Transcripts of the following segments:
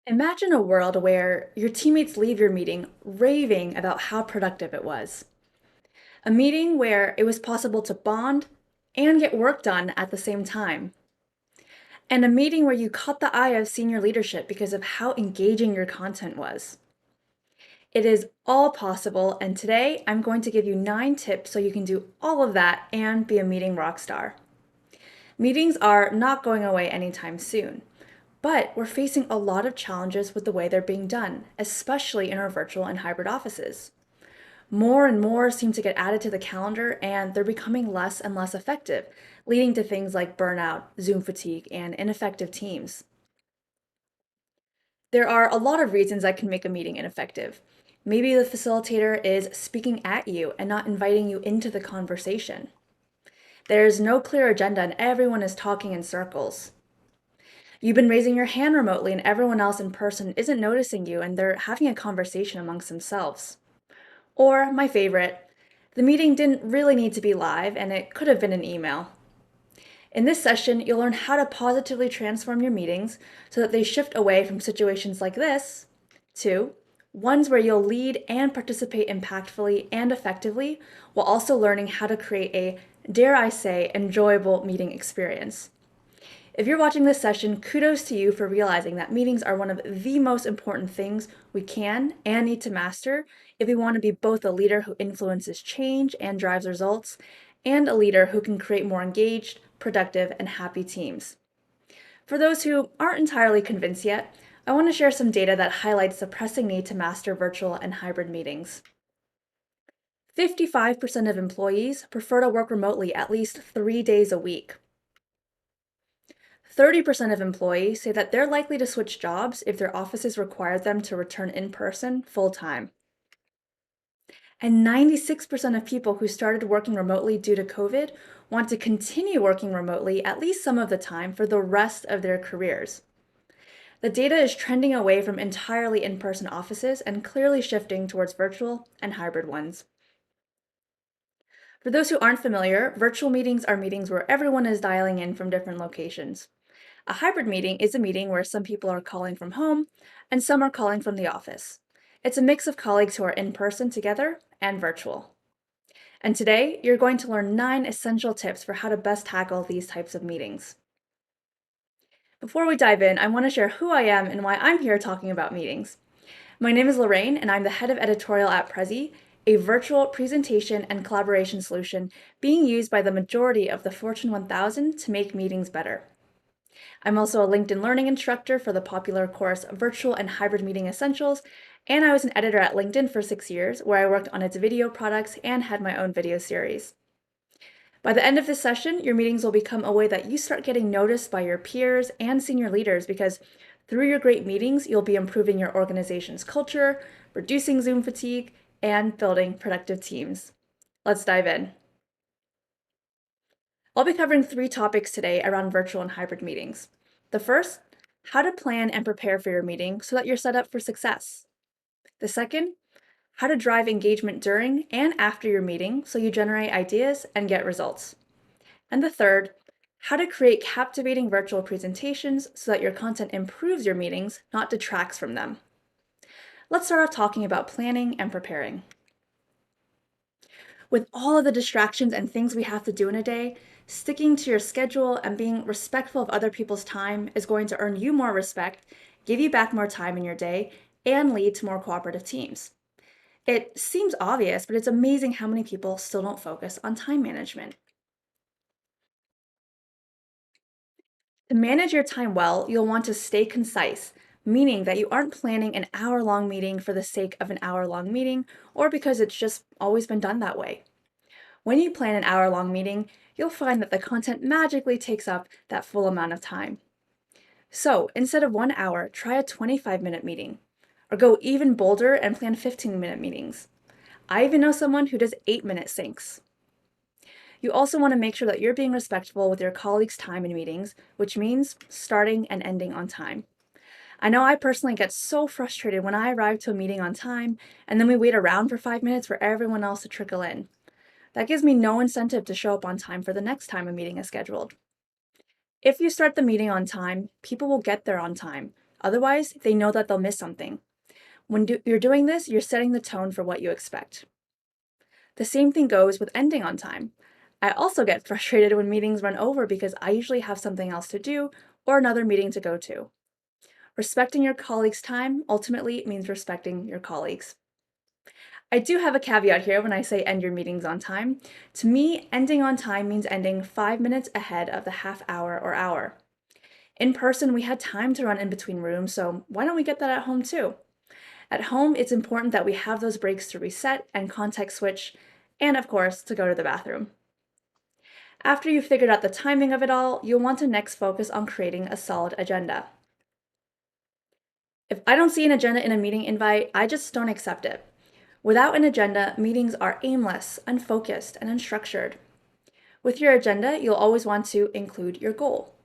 Imagine a world where your teammates leave your meeting raving about how productive it was. A meeting where it was possible to bond and get work done at the same time. And a meeting where you caught the eye of senior leadership because of how engaging your content was. It is all possible, and today I'm going to give you 9 tips so you can do all of that and be a meeting rock star. Meetings are not going away anytime soon. But we're facing a lot of challenges with the way they're being done, especially in our virtual and hybrid offices. More and more seem to get added to the calendar, and they're becoming less and less effective, leading to things like burnout, Zoom fatigue, and ineffective teams. There are a lot of reasons that can make a meeting ineffective. Maybe the facilitator is speaking at you and not inviting you into the conversation. There's no clear agenda and everyone is talking in circles. You've been raising your hand remotely and everyone else in person isn't noticing you and they're having a conversation amongst themselves. Or, my favorite, the meeting didn't really need to be live and it could have been an email. In this session, you'll learn how to positively transform your meetings so that they shift away from situations like this to ones where you'll lead and participate impactfully and effectively while also learning how to create a, dare I say, enjoyable meeting experience. If you're watching this session, kudos to you for realizing that meetings are one of the most important things we can and need to master if we want to be both a leader who influences change and drives results, and a leader who can create more engaged, productive, and happy teams. For those who aren't entirely convinced yet, I want to share some data that highlights the pressing need to master virtual and hybrid meetings. 55% of employees prefer to work remotely at least 3 days a week. 30% of employees say that they're likely to switch jobs if their offices require them to return in person full time. And 96% of people who started working remotely due to COVID want to continue working remotely at least some of the time for the rest of their careers. The data is trending away from entirely in person offices and clearly shifting towards virtual and hybrid ones. For those who aren't familiar, virtual meetings are meetings where everyone is dialing in from different locations. A hybrid meeting is a meeting where some people are calling from home and some are calling from the office. It's a mix of colleagues who are in person together and virtual. And today, you're going to learn 9 essential tips for how to best tackle these types of meetings. Before we dive in, I want to share who I am and why I'm here talking about meetings. My name is Lorraine, and I'm the head of editorial at Prezi, a virtual presentation and collaboration solution being used by the majority of the Fortune 1000 to make meetings better. I'm also a LinkedIn Learning instructor for the popular course Virtual and Hybrid Meeting Essentials, and I was an editor at LinkedIn for 6 years, where I worked on its video products and had my own video series. By the end of this session, your meetings will become a way that you start getting noticed by your peers and senior leaders because through your great meetings, you'll be improving your organization's culture, reducing Zoom fatigue, and building productive teams. Let's dive in. I'll be covering 3 topics today around virtual and hybrid meetings. The first, how to plan and prepare for your meeting so that you're set up for success. The second, how to drive engagement during and after your meeting so you generate ideas and get results. And the third, how to create captivating virtual presentations so that your content improves your meetings, not detracts from them. Let's start off talking about planning and preparing. With all of the distractions and things we have to do in a day, sticking to your schedule and being respectful of other people's time is going to earn you more respect, give you back more time in your day, and lead to more cooperative teams. It seems obvious, but it's amazing how many people still don't focus on time management. To manage your time well, you'll want to stay concise, meaning that you aren't planning an hour-long meeting for the sake of an hour-long meeting or because it's just always been done that way. When you plan an hour-long meeting, you'll find that the content magically takes up that full amount of time. So instead of 1 hour, try a 25-minute meeting, or go even bolder and plan 15-minute meetings. I even know someone who does 8-minute syncs. You also want to make sure that you're being respectful with your colleagues' time in meetings, which means starting and ending on time. I know I personally get so frustrated when I arrive to a meeting on time and then we wait around for 5 minutes for everyone else to trickle in. That gives me no incentive to show up on time for the next time a meeting is scheduled. If you start the meeting on time, people will get there on time. Otherwise, they know that they'll miss something. When you're doing this, you're setting the tone for what you expect. The same thing goes with ending on time. I also get frustrated when meetings run over because I usually have something else to do or another meeting to go to. Respecting your colleagues' time ultimately means respecting your colleagues. I do have a caveat here when I say end your meetings on time. To me, ending on time means ending 5 minutes ahead of the half hour or hour. In person, we had time to run in between rooms, so why don't we get that at home too? At home, it's important that we have those breaks to reset and context switch, and of course, to go to the bathroom. After you've figured out the timing of it all, you'll want to next focus on creating a solid agenda. If I don't see an agenda in a meeting invite, I just don't accept it. Without an agenda, meetings are aimless, unfocused, and unstructured. With your agenda, you'll always want to include your goal.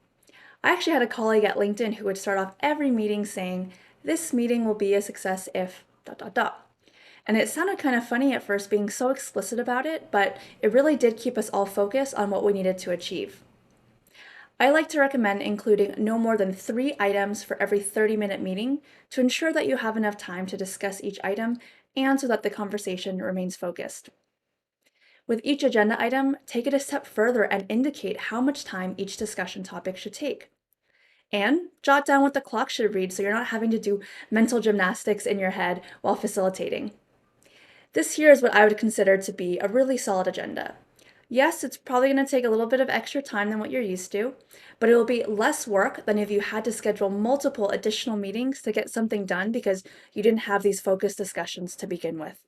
I actually had a colleague at LinkedIn who would start off every meeting saying, "This meeting will be a success if dot dot dot." And it sounded kind of funny at first being so explicit about it, but it really did keep us all focused on what we needed to achieve. I like to recommend including no more than 3 items for every 30-minute meeting to ensure that you have enough time to discuss each item and so that the conversation remains focused. With each agenda item, take it a step further and indicate how much time each discussion topic should take. And jot down what the clock should read so you're not having to do mental gymnastics in your head while facilitating. This here is what I would consider to be a really solid agenda. Yes, it's probably going to take a little bit of extra time than what you're used to, but it will be less work than if you had to schedule multiple additional meetings to get something done because you didn't have these focused discussions to begin with.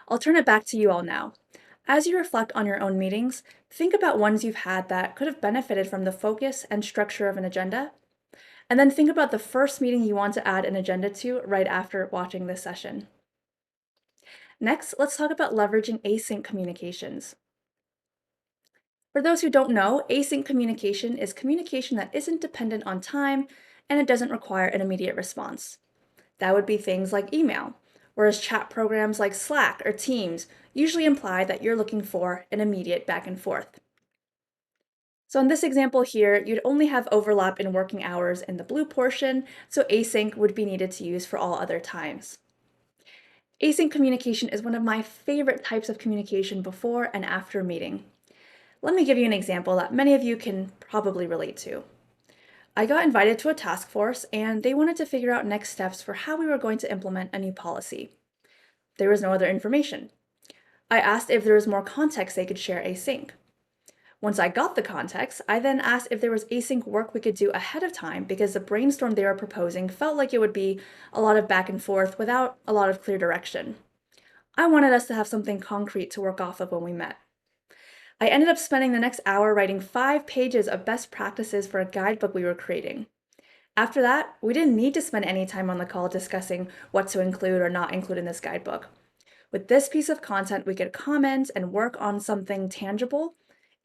I'll turn it back to you all now. As you reflect on your own meetings, think about ones you've had that could have benefited from the focus and structure of an agenda, and then think about the first meeting you want to add an agenda to right after watching this session. Next, let's talk about leveraging async communications. For those who don't know, async communication is communication that isn't dependent on time and it doesn't require an immediate response. That would be things like email, whereas chat programs like Slack or Teams usually imply that you're looking for an immediate back and forth. So in this example here, you'd only have overlap in working hours in the blue portion, so async would be needed to use for all other times. Async communication is one of my favorite types of communication before and after a meeting. Let me give you an example that many of you can probably relate to. I got invited to a task force and they wanted to figure out next steps for how we were going to implement a new policy. There was no other information. I asked if there was more context they could share async. Once I got the context, I then asked if there was async work we could do ahead of time because the brainstorm they were proposing felt like it would be a lot of back and forth without a lot of clear direction. I wanted us to have something concrete to work off of when we met. I ended up spending the next hour writing 5 pages of best practices for a guidebook we were creating. After that, we didn't need to spend any time on the call discussing what to include or not include in this guidebook. With this piece of content, we could comment and work on something tangible,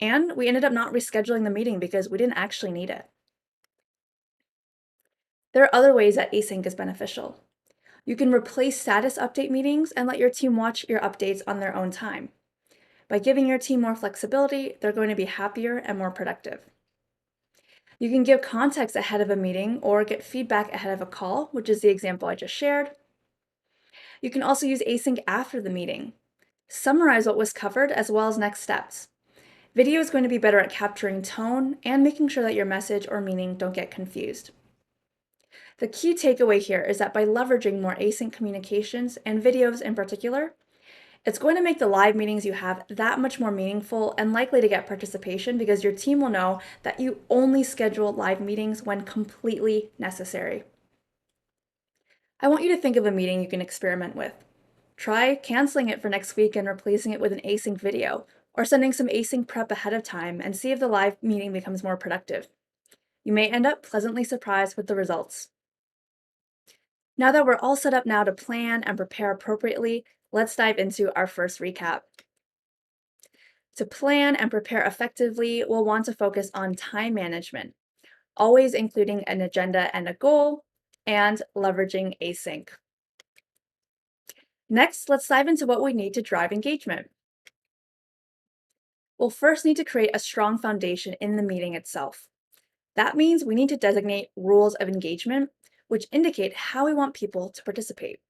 and we ended up not rescheduling the meeting because we didn't actually need it. There are other ways that async is beneficial. You can replace status update meetings and let your team watch your updates on their own time. By giving your team more flexibility, they're going to be happier and more productive. You can give context ahead of a meeting or get feedback ahead of a call, which is the example I just shared. You can also use async after the meeting. Summarize what was covered as well as next steps. Video is going to be better at capturing tone and making sure that your message or meaning don't get confused. The key takeaway here is that by leveraging more async communications and videos in particular, it's going to make the live meetings you have that much more meaningful and likely to get participation because your team will know that you only schedule live meetings when completely necessary. I want you to think of a meeting you can experiment with. Try canceling it for next week and replacing it with an async video, or sending some async prep ahead of time and see if the live meeting becomes more productive. You may end up pleasantly surprised with the results. Now that we're all set up now to plan and prepare appropriately, let's dive into our first recap. To plan and prepare effectively, we'll want to focus on time management, always including an agenda and a goal, and leveraging async. Next, let's dive into what we need to drive engagement. We'll first need to create a strong foundation in the meeting itself. That means we need to designate rules of engagement, which indicate how we want people to participate.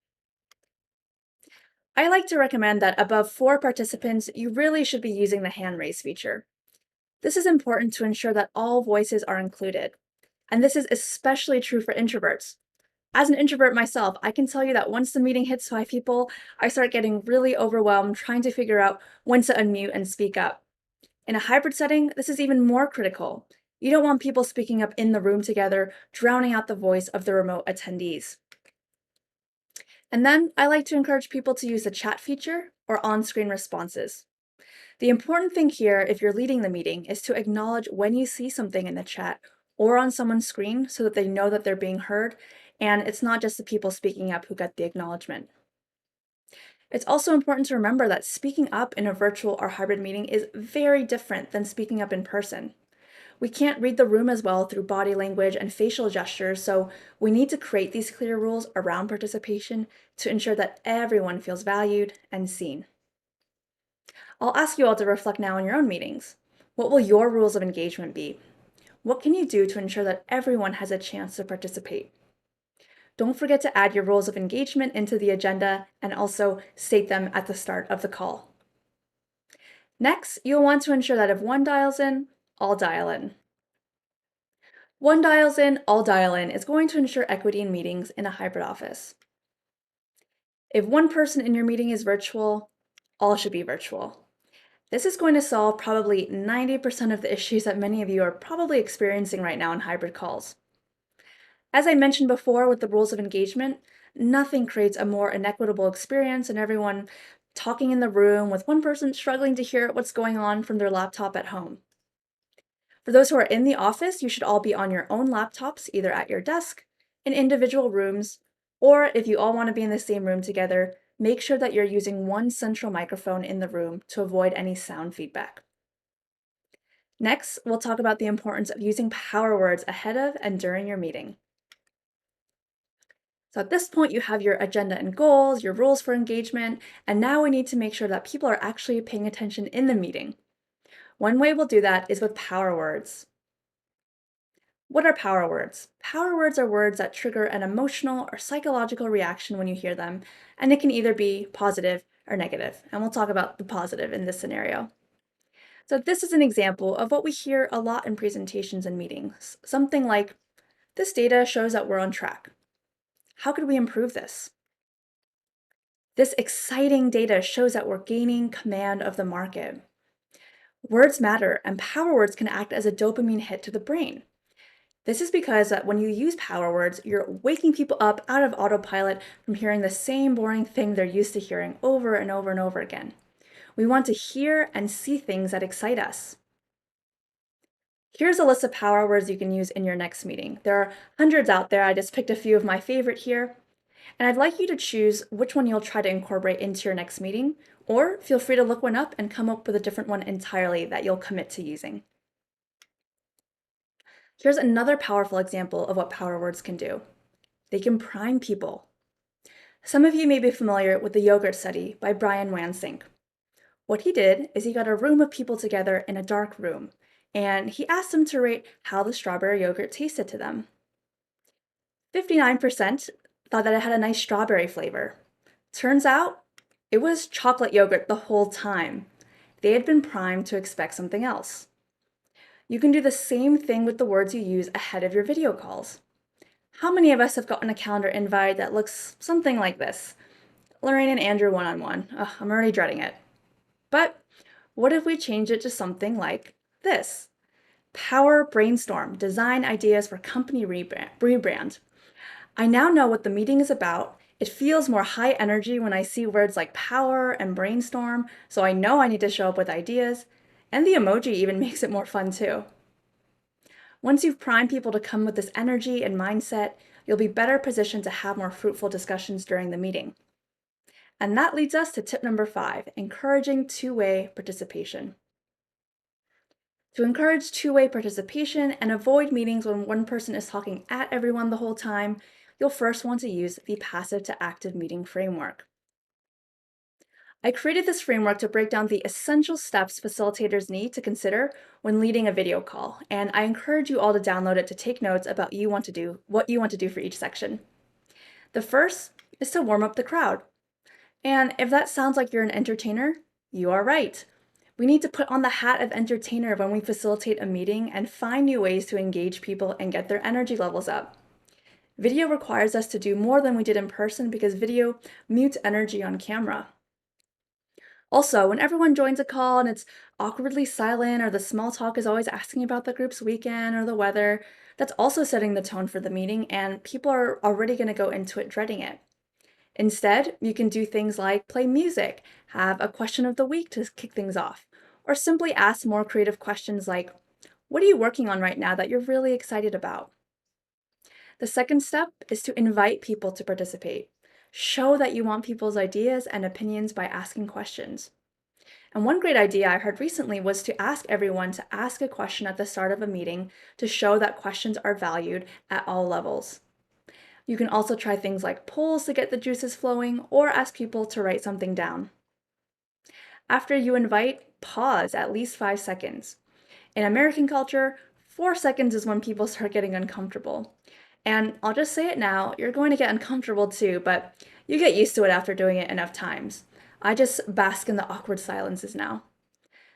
I like to recommend that above 4 participants, you really should be using the hand raise feature. This is important to ensure that all voices are included. And this is especially true for introverts. As an introvert myself, I can tell you that once the meeting hits 5 people, I start getting really overwhelmed trying to figure out when to unmute and speak up. In a hybrid setting, this is even more critical. You don't want people speaking up in the room together, drowning out the voice of the remote attendees. And then I like to encourage people to use the chat feature or on screen responses. The important thing here, if you're leading the meeting, is to acknowledge when you see something in the chat or on someone's screen so that they know that they're being heard, and it's not just the people speaking up who get the acknowledgement. It's also important to remember that speaking up in a virtual or hybrid meeting is very different than speaking up in person. We can't read the room as well through body language and facial gestures, so we need to create these clear rules around participation to ensure that everyone feels valued and seen. I'll ask you all to reflect now on your own meetings. What will your rules of engagement be? What can you do to ensure that everyone has a chance to participate? Don't forget to add your rules of engagement into the agenda and also state them at the start of the call. Next, you'll want to ensure that if one dials in, all dial in. One dials in, all dial in is going to ensure equity in meetings in a hybrid office. If one person in your meeting is virtual, all should be virtual. This is going to solve probably 90% of the issues that many of you are probably experiencing right now in hybrid calls. As I mentioned before with the rules of engagement, nothing creates a more inequitable experience and everyone talking in the room with one person struggling to hear what's going on from their laptop at home. For those who are in the office, you should all be on your own laptops, either at your desk, in individual rooms, or if you all want to be in the same room together, make sure that you're using one central microphone in the room to avoid any sound feedback. Next, we'll talk about the importance of using power words ahead of and during your meeting. So at this point, you have your agenda and goals, your rules for engagement, and now we need to make sure that people are actually paying attention in the meeting. One way we'll do that is with power words. What are power words? Power words are words that trigger an emotional or psychological reaction when you hear them, and it can either be positive or negative. And we'll talk about the positive in this scenario. So this is an example of what we hear a lot in presentations and meetings. Something like, this data shows that we're on track. How could we improve this? This exciting data shows that we're gaining command of the market. Words matter, and power words can act as a dopamine hit to the brain. This is because that when you use power words, you're waking people up out of autopilot from hearing the same boring thing they're used to hearing over and over and over again. We want to hear and see things that excite us. Here's a list of power words you can use in your next meeting. There are hundreds out there. I just picked a few of my favorite here. And I'd like you to choose which one you'll try to incorporate into your next meeting, or feel free to look one up and come up with a different one entirely that you'll commit to using. Here's another powerful example of what power words can do. They can prime people. Some of you may be familiar with the yogurt study by Brian Wansink. What he did is he got a room of people together in a dark room, and he asked them to rate how the strawberry yogurt tasted to them. 59% thought that it had a nice strawberry flavor. Turns out, it was chocolate yogurt the whole time. They had been primed to expect something else. You can do the same thing with the words you use ahead of your video calls. How many of us have gotten a calendar invite that looks something like this? Lorraine and Andrew one-on-one. Ugh, I'm already dreading it. But what if we change it to something like this? Power Brainstorm, design ideas for company rebrand. I now know what the meeting is about. It feels more high energy when I see words like power and brainstorm, so I know I need to show up with ideas. And the emoji even makes it more fun too. Once you've primed people to come with this energy and mindset, you'll be better positioned to have more fruitful discussions during the meeting. And that leads us to tip number 5, encouraging two-way participation. To encourage two-way participation and avoid meetings when one person is talking at everyone the whole time, you'll first want to use the passive to active meeting framework. I created this framework to break down the essential steps facilitators need to consider when leading a video call, and I encourage you all to download it to take notes about what you want to do for each section. The first is to warm up the crowd. And if that sounds like you're an entertainer, you are right. We need to put on the hat of entertainer when we facilitate a meeting and find new ways to engage people and get their energy levels up. Video requires us to do more than we did in person because video mutes energy on camera. Also, when everyone joins a call and it's awkwardly silent or the small talk is always asking about the group's weekend or the weather, that's also setting the tone for the meeting and people are already going to go into it dreading it. Instead, you can do things like play music, have a question of the week to kick things off, or simply ask more creative questions like, what are you working on right now that you're really excited about? The second step is to invite people to participate. Show that you want people's ideas and opinions by asking questions. And one great idea I heard recently was to ask everyone to ask a question at the start of a meeting to show that questions are valued at all levels. You can also try things like polls to get the juices flowing or ask people to write something down. After you invite, pause at least 5 seconds. In American culture, 4 seconds is when people start getting uncomfortable. And I'll just say it now, you're going to get uncomfortable too, but you get used to it after doing it enough times. I just bask in the awkward silences now.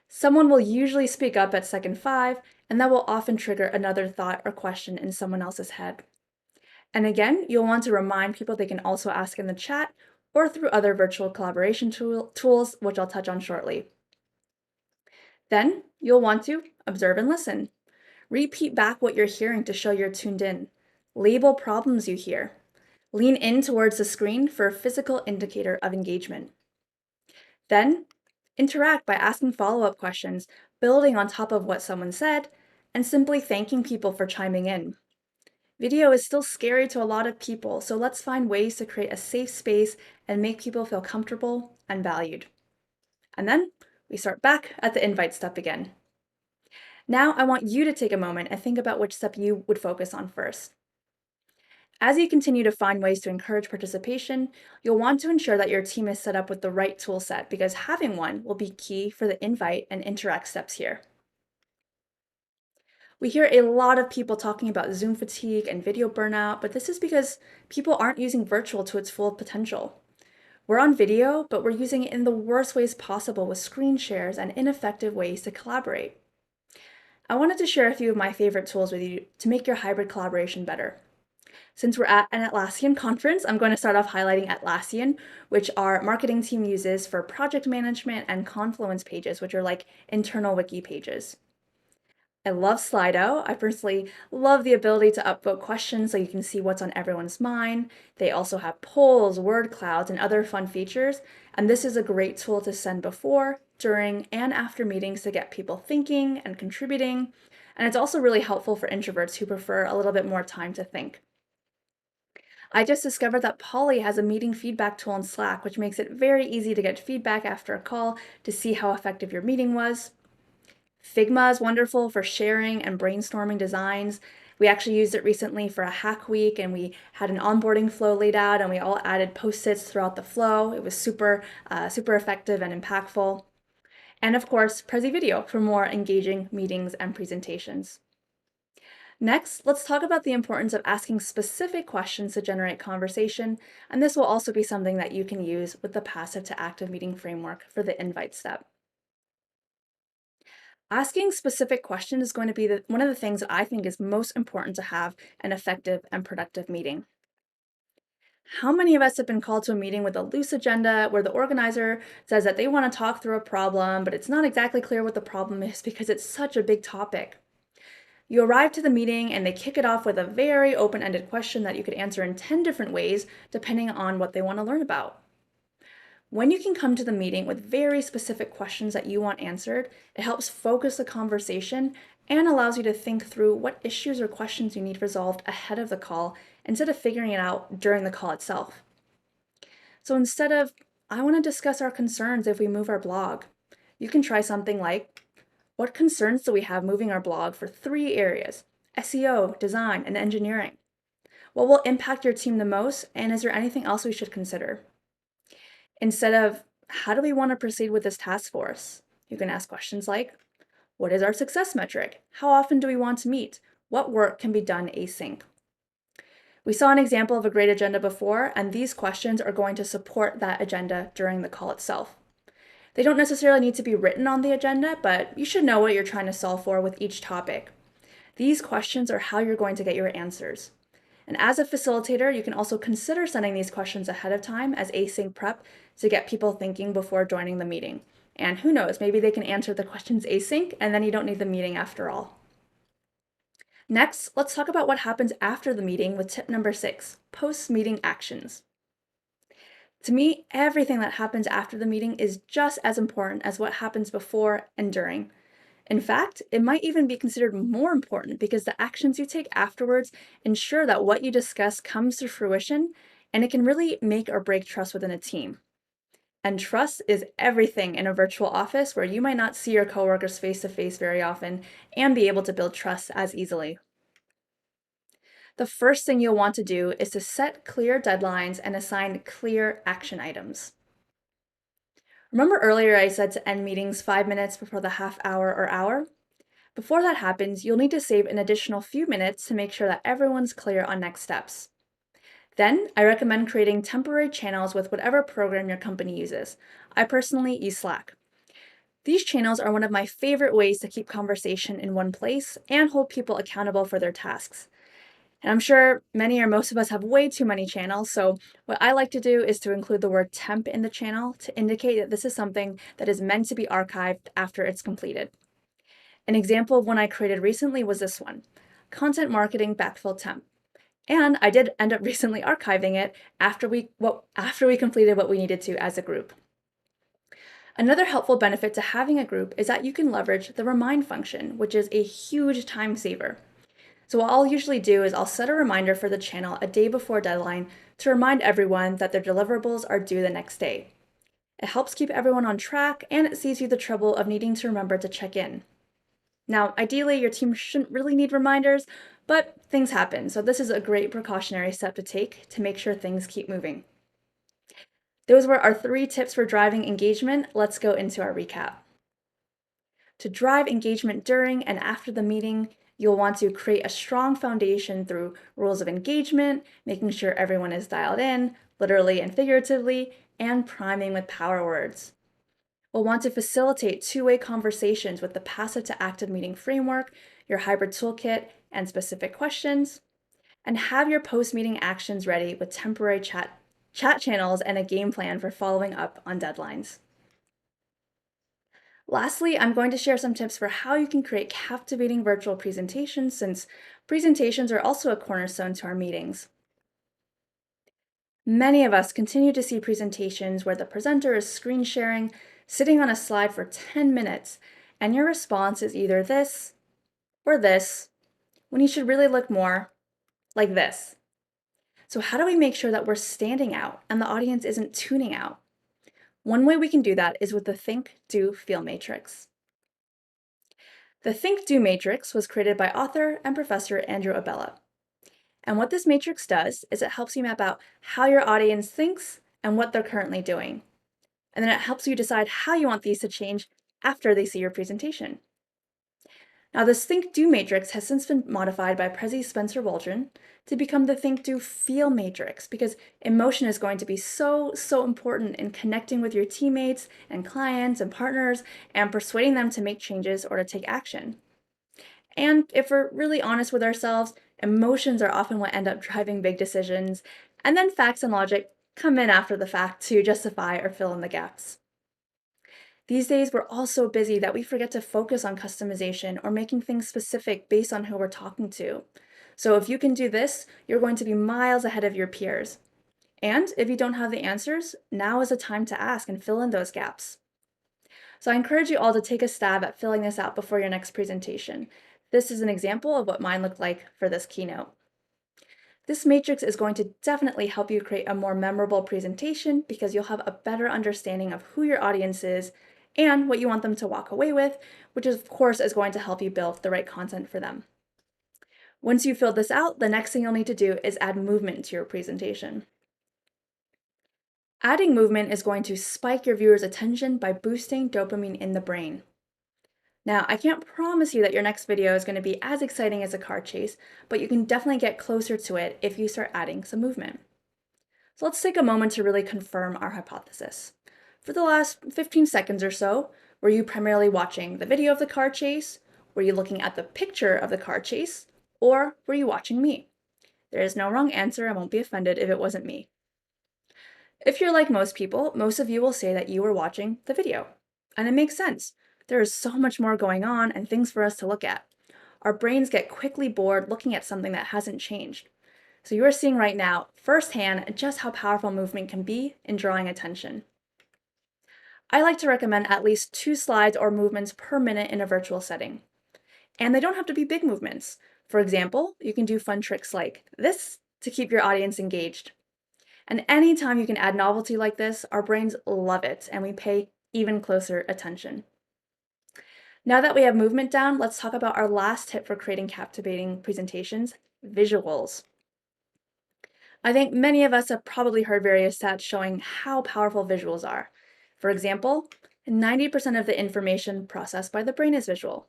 Someone will usually speak up at second 5, and that will often trigger another thought or question in someone else's head. And again, you'll want to remind people they can also ask in the chat or through other virtual collaboration tools, which I'll touch on shortly. Then you'll want to observe and listen. Repeat back what you're hearing to show you're tuned in. Label problems you hear. Lean in towards the screen for a physical indicator of engagement. Then interact by asking follow-up questions, building on top of what someone said, and simply thanking people for chiming in. Video is still scary to a lot of people, so let's find ways to create a safe space and make people feel comfortable and valued. And then we start back at the invite step again. Now I want you to take a moment and think about which step you would focus on first. As you continue to find ways to encourage participation, you'll want to ensure that your team is set up with the right tool set because having one will be key for the invite and interact steps here. We hear a lot of people talking about Zoom fatigue and video burnout, but this is because people aren't using virtual to its full potential. We're on video, but we're using it in the worst ways possible with screen shares and ineffective ways to collaborate. I wanted to share a few of my favorite tools with you to make your hybrid collaboration better. Since we're at an Atlassian conference, I'm going to start off highlighting Atlassian, which our marketing team uses for project management, and Confluence pages, which are like internal wiki pages. I love Slido. I personally love the ability to upvote questions so you can see what's on everyone's mind. They also have polls, word clouds, and other fun features. And this is a great tool to send before, during, and after meetings to get people thinking and contributing. And it's also really helpful for introverts who prefer a little bit more time to think. I just discovered that Polly has a meeting feedback tool in Slack, which makes it very easy to get feedback after a call to see how effective your meeting was. Figma is wonderful for sharing and brainstorming designs. We actually used it recently for a hack week and we had an onboarding flow laid out and we all added post-its throughout the flow. It was super effective and impactful. And of course, Prezi Video for more engaging meetings and presentations. Next, let's talk about the importance of asking specific questions to generate conversation, and this will also be something that you can use with the passive to active meeting framework for the invite step. Asking specific questions is going to be one of the things that I think is most important to have an effective and productive meeting. How many of us have been called to a meeting with a loose agenda where the organizer says that they want to talk through a problem, but it's not exactly clear what the problem is because it's such a big topic? You arrive to the meeting and they kick it off with a very open-ended question that you could answer in 10 different ways depending on what they want to learn about. When you can come to the meeting with very specific questions that you want answered, it helps focus the conversation and allows you to think through what issues or questions you need resolved ahead of the call instead of figuring it out during the call itself. So instead of, I want to discuss our concerns if we move our blog, you can try something like, what concerns do we have moving our blog for 3 areas: SEO, design, and engineering? What will impact your team the most, and is there anything else we should consider? Instead of, how do we want to proceed with this task force? You can ask questions like, what is our success metric? How often do we want to meet? What work can be done async? We saw an example of a great agenda before, and these questions are going to support that agenda during the call itself. They don't necessarily need to be written on the agenda, but you should know what you're trying to solve for with each topic. These questions are how you're going to get your answers. And as a facilitator, you can also consider sending these questions ahead of time as async prep to get people thinking before joining the meeting. And who knows, maybe they can answer the questions async and then you don't need the meeting after all. Next, let's talk about what happens after the meeting with tip number 6, post-meeting actions. To me, everything that happens after the meeting is just as important as what happens before and during. In fact, it might even be considered more important because the actions you take afterwards ensure that what you discuss comes to fruition, and it can really make or break trust within a team. And trust is everything in a virtual office where you might not see your coworkers face to face very often and be able to build trust as easily. The first thing you'll want to do is to set clear deadlines and assign clear action items. Remember earlier I said to end meetings 5 minutes before the half hour or hour? Before that happens, you'll need to save an additional few minutes to make sure that everyone's clear on next steps. Then, I recommend creating temporary channels with whatever program your company uses. I personally use Slack. These channels are one of my favorite ways to keep conversation in one place and hold people accountable for their tasks. And I'm sure many or most of us have way too many channels, so what I like to do is to include the word temp in the channel to indicate that this is something that is meant to be archived after it's completed. An example of one I created recently was this one, Content Marketing Backfill Temp. And I did end up recently archiving it after we completed what we needed to as a group. Another helpful benefit to having a group is that you can leverage the remind function, which is a huge time saver. So what I'll usually do is I'll set a reminder for the channel a day before deadline to remind everyone that their deliverables are due the next day. It helps keep everyone on track and it saves you the trouble of needing to remember to check in. Now, ideally, your team shouldn't really need reminders, but things happen, so this is a great precautionary step to take to make sure things keep moving. Those were our 3 tips for driving engagement. Let's go into our recap. To drive engagement during and after the meeting, you'll want to create a strong foundation through rules of engagement, making sure everyone is dialed in, literally and figuratively, and priming with power words. We'll want to facilitate two-way conversations with the passive to active meeting framework, your hybrid toolkit, and specific questions, and have your post-meeting actions ready with temporary chat channels and a game plan for following up on deadlines. Lastly, I'm going to share some tips for how you can create captivating virtual presentations since presentations are also a cornerstone to our meetings. Many of us continue to see presentations where the presenter is screen sharing, sitting on a slide for 10 minutes, and your response is either this or this, when you should really look more like this. So how do we make sure that we're standing out and the audience isn't tuning out? One way we can do that is with the Think, Do, Feel matrix. The Think, Do matrix was created by author and professor Andrew Abella. And what this matrix does is it helps you map out how your audience thinks and what they're currently doing. And then it helps you decide how you want these to change after they see your presentation. Now, this Think Do matrix has since been modified by Prezi Spencer Waldron to become the Think Do Feel matrix because emotion is going to be so important in connecting with your teammates and clients and partners and persuading them to make changes or to take action. And if we're really honest with ourselves, emotions are often what end up driving big decisions, and then facts and logic come in after the fact to justify or fill in the gaps. These days, we're all so busy that we forget to focus on customization or making things specific based on who we're talking to. So if you can do this, you're going to be miles ahead of your peers. And if you don't have the answers, now is the time to ask and fill in those gaps. So I encourage you all to take a stab at filling this out before your next presentation. This is an example of what mine looked like for this keynote. This matrix is going to definitely help you create a more memorable presentation because you'll have a better understanding of who your audience is and what you want them to walk away with, which of course is going to help you build the right content for them. Once you've filled this out, the next thing you'll need to do is add movement to your presentation. Adding movement is going to spike your viewer's attention by boosting dopamine in the brain. Now, I can't promise you that your next video is going to be as exciting as a car chase, but you can definitely get closer to it if you start adding some movement. So let's take a moment to really confirm our hypothesis. For the last 15 seconds or so, were you primarily watching the video of the car chase? Were you looking at the picture of the car chase? Or were you watching me? There is no wrong answer. I won't be offended if it wasn't me. If you're like most people, most of you will say that you were watching the video. And it makes sense. There is so much more going on and things for us to look at. Our brains get quickly bored looking at something that hasn't changed. So you are seeing right now, firsthand, just how powerful movement can be in drawing attention. I like to recommend at least 2 slides or movements per minute in a virtual setting. And they don't have to be big movements. For example, you can do fun tricks like this to keep your audience engaged. And anytime you can add novelty like this, our brains love it and we pay even closer attention. Now that we have movement down, let's talk about our last tip for creating captivating presentations, visuals. I think many of us have probably heard various stats showing how powerful visuals are. For example, 90% of the information processed by the brain is visual.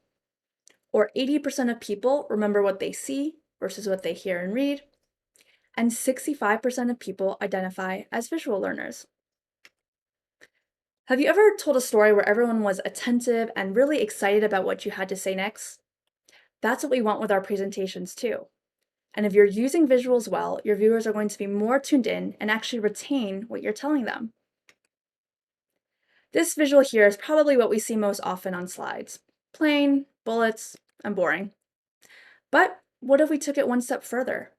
Or 80% of people remember what they see versus what they hear and read. And 65% of people identify as visual learners. Have you ever told a story where everyone was attentive and really excited about what you had to say next? That's what we want with our presentations too. And if you're using visuals well, your viewers are going to be more tuned in and actually retain what you're telling them. This visual here is probably what we see most often on slides. Plain, bullets, and boring. But what if we took it one step further?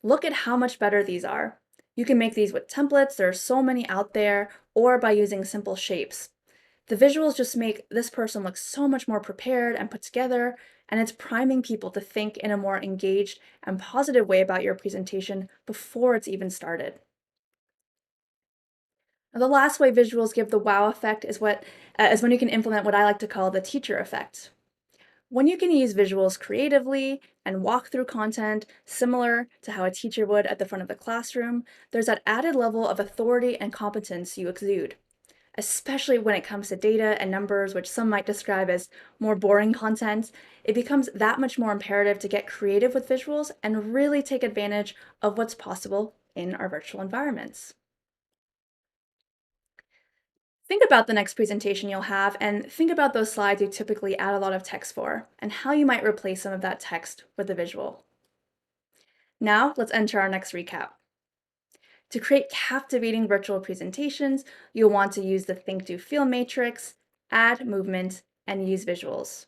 Look at how much better these are. You can make these with templates, there are so many out there, or by using simple shapes. The visuals just make this person look so much more prepared and put together, and it's priming people to think in a more engaged and positive way about your presentation before it's even started. Now, the last way visuals give the wow effect is when you can implement what I like to call the teacher effect. When you can use visuals creatively and walk through content similar to how a teacher would at the front of the classroom, there's that added level of authority and competence you exude, especially when it comes to data and numbers, which some might describe as more boring content. It becomes that much more imperative to get creative with visuals and really take advantage of what's possible in our virtual environments. Think about the next presentation you'll have and think about those slides you typically add a lot of text for and how you might replace some of that text with a visual. Now, let's enter our next recap. To create captivating virtual presentations, you'll want to use the Think, Do, Feel matrix, add movement, and use visuals.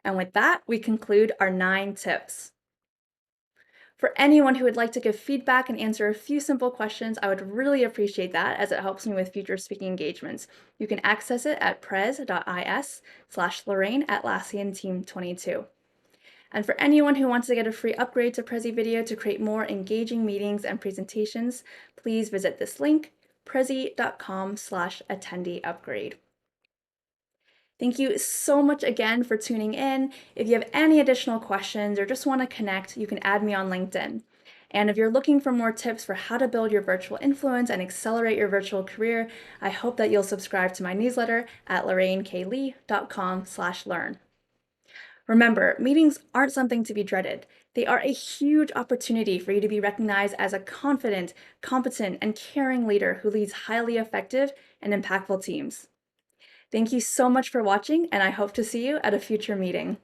And with that, we conclude our 9 tips. For anyone who would like to give feedback and answer a few simple questions, I would really appreciate that as it helps me with future speaking engagements. You can access it at prez.is/Lorraine Atlassian Team 22. And for anyone who wants to get a free upgrade to Prezi Video to create more engaging meetings and presentations, please visit this link, prezi.com/attendee-upgrade. Thank you so much again for tuning in. If you have any additional questions or just want to connect, you can add me on LinkedIn. And if you're looking for more tips for how to build your virtual influence and accelerate your virtual career, I hope that you'll subscribe to my newsletter at lorraineklee.com/learn. Remember, meetings aren't something to be dreaded. They are a huge opportunity for you to be recognized as a confident, competent, and caring leader who leads highly effective and impactful teams. Thank you so much for watching, and I hope to see you at a future meeting.